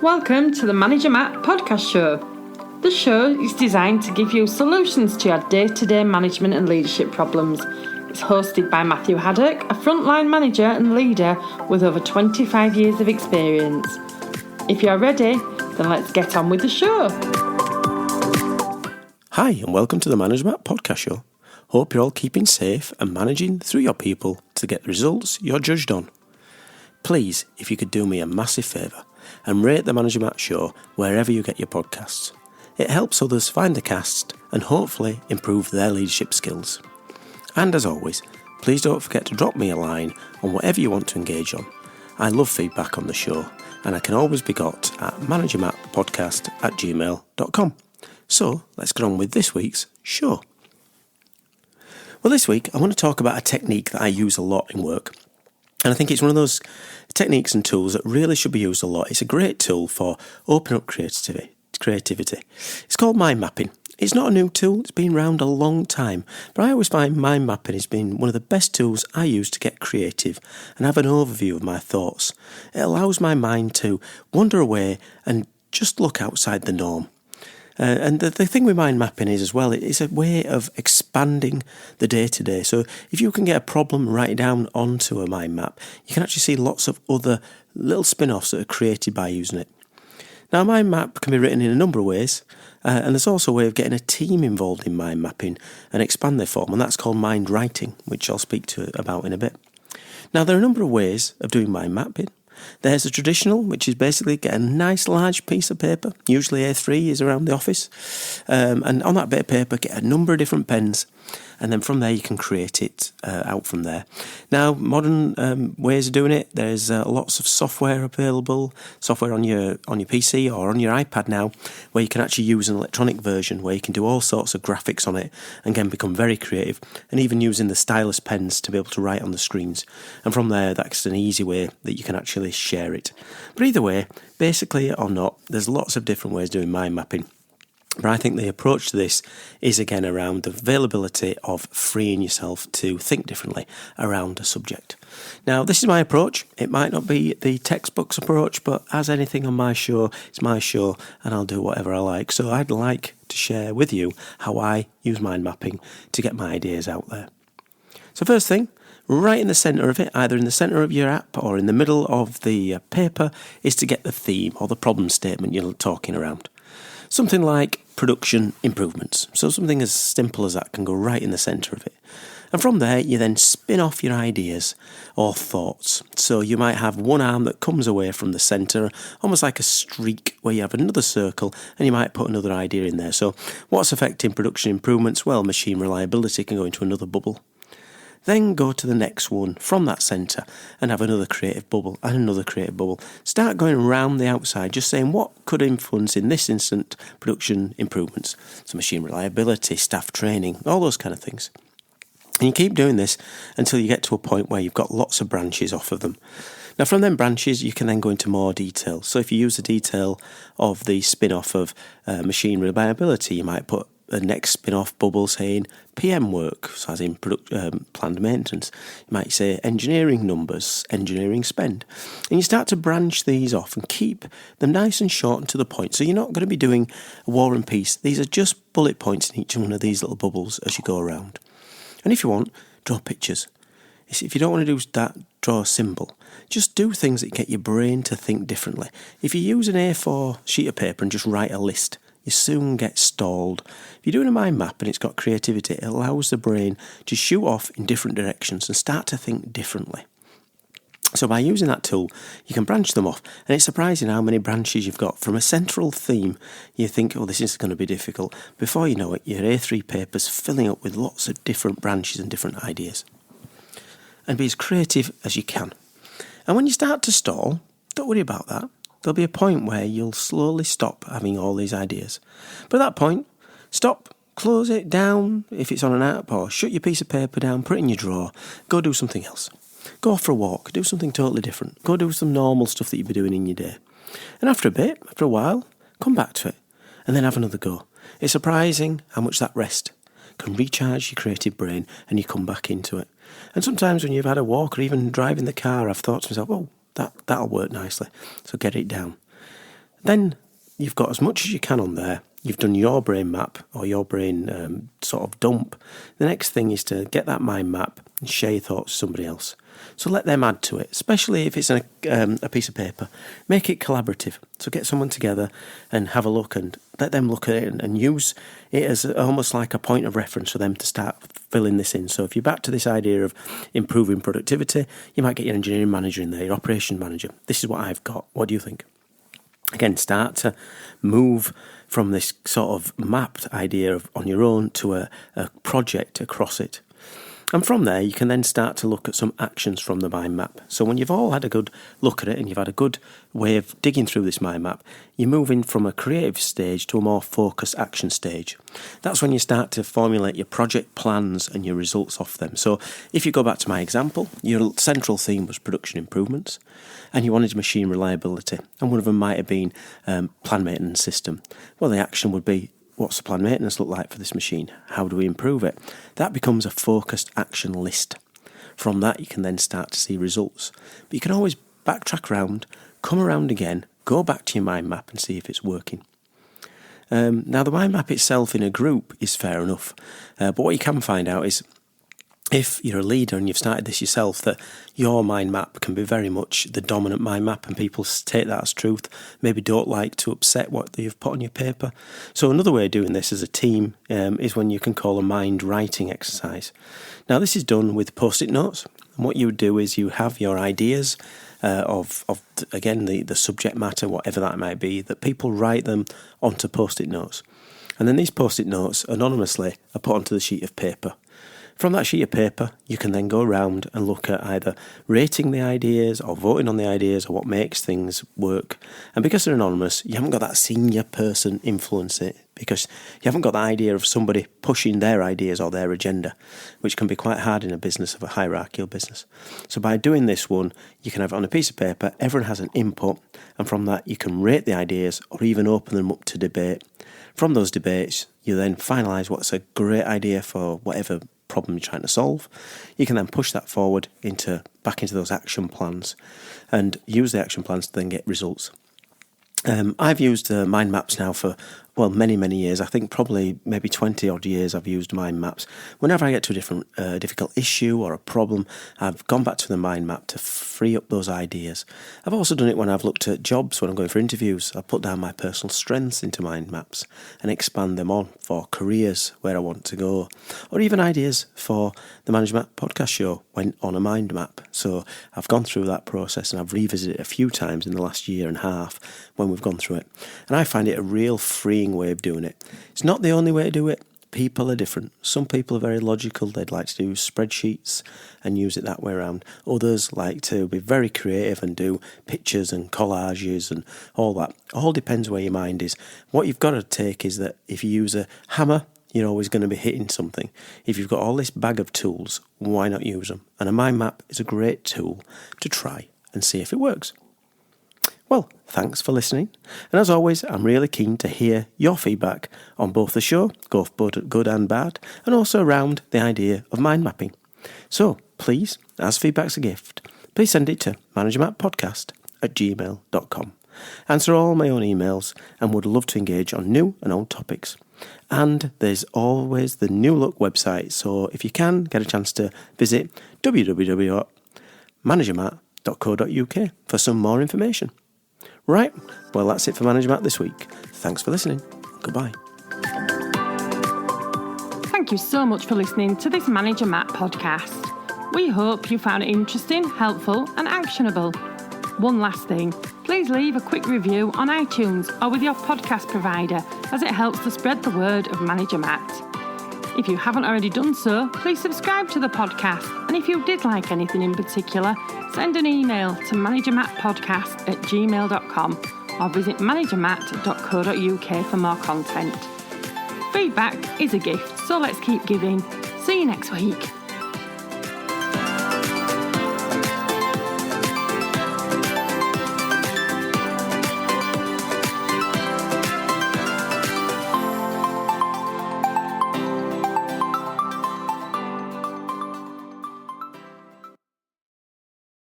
Welcome to the Manager Matt podcast show. The show is designed to give you solutions to your day-to-day management and leadership problems. It's hosted by Matthew Haddock, a frontline manager and leader with over 25 years of experience. If you're ready, then let's get on with the show. Hi and welcome to the Manager Matt podcast show. Hope you're all keeping safe and managing through your people to get the results you're judged on. Please, if you could do me a massive favour and rate the Manager Matt show wherever you get your podcasts. It helps others find the cast and hopefully improve their leadership skills. And as always, please don't forget to drop me a line on whatever you want to engage on. I love feedback on the show and I can always be got at managermattpodcast@gmail.com. So let's get on with this week's show. Well, this week I want to talk about a technique that I use a lot in work. And I think it's one of those techniques and tools that really should be used a lot. It's a great tool for opening up creativity. It's called mind mapping. It's not a new tool, it's been around a long time, but I always find mind mapping has been one of the best tools I use to get creative and have an overview of my thoughts. It allows my mind to wander away and just look outside the norm. And the thing with mind mapping is as well, it's a way of expanding the day-to-day. So if you can get a problem right down onto a mind map, you can actually see lots of other little spin-offs that are created by using it. Now, a mind map can be written in a number of ways, and there's also a way of getting a team involved in mind mapping and expand their form, and that's called mind writing, which I'll speak about in a bit. Now, there are a number of ways of doing mind mapping. There's a traditional, which is basically get a nice large piece of paper, usually A3 is around the office, and on that bit of paper get a number of different pens, and then from there you can create it out from there. Now, modern ways of doing it, there's lots of software available, software on your PC or on your iPad now, where you can actually use an electronic version where you can do all sorts of graphics on it and can become very creative, and even using the stylus pens to be able to write on the screens. And from there, that's an easy way that you can actually share it. But either way, basically or not, there's lots of different ways of doing mind mapping. But I think the approach to this is again around the availability of freeing yourself to think differently around a subject. Now, this is my approach. It might not be the textbook's approach, but as anything on my show, it's my show and I'll do whatever I like. So I'd like to share with you how I use mind mapping to get my ideas out there. So first thing, right in the centre of it, either in the centre of your app or in the middle of the paper, is to get the theme or the problem statement you're talking around. Something like production improvements. So something as simple as that can go right in the centre of it. And from there, you then spin off your ideas or thoughts. So you might have one arm that comes away from the centre, almost like a streak where you have another circle and you might put another idea in there. So what's affecting production improvements? Well, machine reliability can go into another bubble. Then go to the next one from that centre and have another creative bubble and another creative bubble. Start going around the outside, just saying what could influence in this instant production improvements. So machine reliability, staff training, all those kind of things. And you keep doing this until you get to a point where you've got lots of branches off of them. Now, from them branches, you can then go into more detail. So if you use the detail of the spin-off of machine reliability, you might put the next spin-off bubble saying PM work, so as in planned maintenance. You might say engineering numbers, engineering spend. And you start to branch these off and keep them nice and short and to the point. So you're not going to be doing a war and peace. These are just bullet points in each one of these little bubbles as you go around. And if you want, draw pictures. If you don't want to do that, draw a symbol. Just do things that get your brain to think differently. If you use an A4 sheet of paper and just write a list, you soon get stalled. If you're doing a mind map and it's got creativity, it allows the brain to shoot off in different directions and start to think differently. So by using that tool, you can branch them off. And it's surprising how many branches you've got. From a central theme, you think, oh, this is going to be difficult. Before you know it, your A3 paper's filling up with lots of different branches and different ideas. And be as creative as you can. And when you start to stall, don't worry about that. There'll be a point where you'll slowly stop having all these ideas. But at that point, stop, close it down if it's on an app, or shut your piece of paper down, put it in your drawer, go do something else. Go off for a walk, do something totally different. Go do some normal stuff that you'd be doing in your day. And after a while, come back to it and then have another go. It's surprising how much that rest can recharge your creative brain and you come back into it. And sometimes when you've had a walk or even driving the car, I've thought to myself, oh, that'll work nicely. So get it down. Then you've got as much as you can on there. You've done your brain map or your brain sort of dump. The next thing is to get that mind map and share your thoughts with somebody else. So let them add to it, especially if it's a piece of paper. Make it collaborative. So get someone together and have a look and let them look at it and use it as almost like a point of reference for them to start filling this in. So if you're back to this idea of improving productivity, you might get your engineering manager in there, your operations manager. This is what I've got. What do you think? Again, start to move from this sort of mapped idea of on your own to a project across it. And from there, you can then start to look at some actions from the mind map. So when you've all had a good look at it and you've had a good way of digging through this mind map, you're moving from a creative stage to a more focused action stage. That's when you start to formulate your project plans and your results off them. So if you go back to my example, your central theme was production improvements and you wanted machine reliability. And one of them might have been plan maintenance system. Well, the action would be, what's the planned maintenance look like for this machine? How do we improve it? That becomes a focused action list. From that, you can then start to see results. But you can always backtrack around, come around again, go back to your mind map and see if it's working. Now, the mind map itself in a group is fair enough. But what you can find out is, if you're a leader and you've started this yourself, that your mind map can be very much the dominant mind map and people take that as truth, maybe don't like to upset what you've put on your paper. So another way of doing this as a team is when you can call a mind writing exercise. Now this is done with post-it notes, and what you would do is you have your ideas of again, the subject matter, whatever that might be, that people write them onto post-it notes. And then these post-it notes anonymously are put onto the sheet of paper. From that sheet of paper, you can then go around and look at either rating the ideas or voting on the ideas or what makes things work. And because they're anonymous, you haven't got that senior person influence it, because you haven't got the idea of somebody pushing their ideas or their agenda, which can be quite hard in a business of a hierarchical business. So by doing this one, you can have it on a piece of paper, everyone has an input, and from that you can rate the ideas or even open them up to debate. From those debates, you then finalise what's a great idea for whatever problem you're trying to solve. You can then push that forward back into those action plans and use the action plans to then get results. I've used mind maps now for many, many years. I think probably maybe 20 odd years I've used mind maps. Whenever I get to a different difficult issue or a problem, I've gone back to the mind map to free up those ideas. I've also done it when I've looked at jobs, when I'm going for interviews. I put down my personal strengths into mind maps and expand them on for careers where I want to go, or even ideas for the Manager Matt podcast show went on a mind map. So I've gone through that process and I've revisited it a few times in the last year and a half when we've gone through it. And I find it a real freeing way of doing it. It's not the only way to do it. People are different. Some people are very logical. They'd like to do spreadsheets and use it that way around. Others like to be very creative and do pictures and collages and all that. All depends where your mind is. What you've got to take is that if you use a hammer, you're always going to be hitting something. If you've got all this bag of tools, why not use them? And a mind map is a great tool to try and see if it works. Well, thanks for listening. And as always, I'm really keen to hear your feedback on both the show, both good and bad, and also around the idea of mind mapping. So please, as feedback's a gift, please send it to managermattpodcast@gmail.com. Answer all my own emails and would love to engage on new and old topics. And there's always the New Look website, so if you can, get a chance to visit www.managermatt.co.uk for some more information. Right, well that's it for Manager Matt this week. Thanks for listening. Goodbye. Thank you so much for listening to this Manager Matt podcast. We hope you found it interesting, helpful and actionable. One last thing, please leave a quick review on iTunes or with your podcast provider, as it helps to spread the word of Manager Matt. If you haven't already done so, please subscribe to the podcast, and if you did like anything in particular, send an email to managermattpodcast@gmail.com or visit managermatt.co.uk for more content. Feedback is a gift, so let's keep giving. See you next week.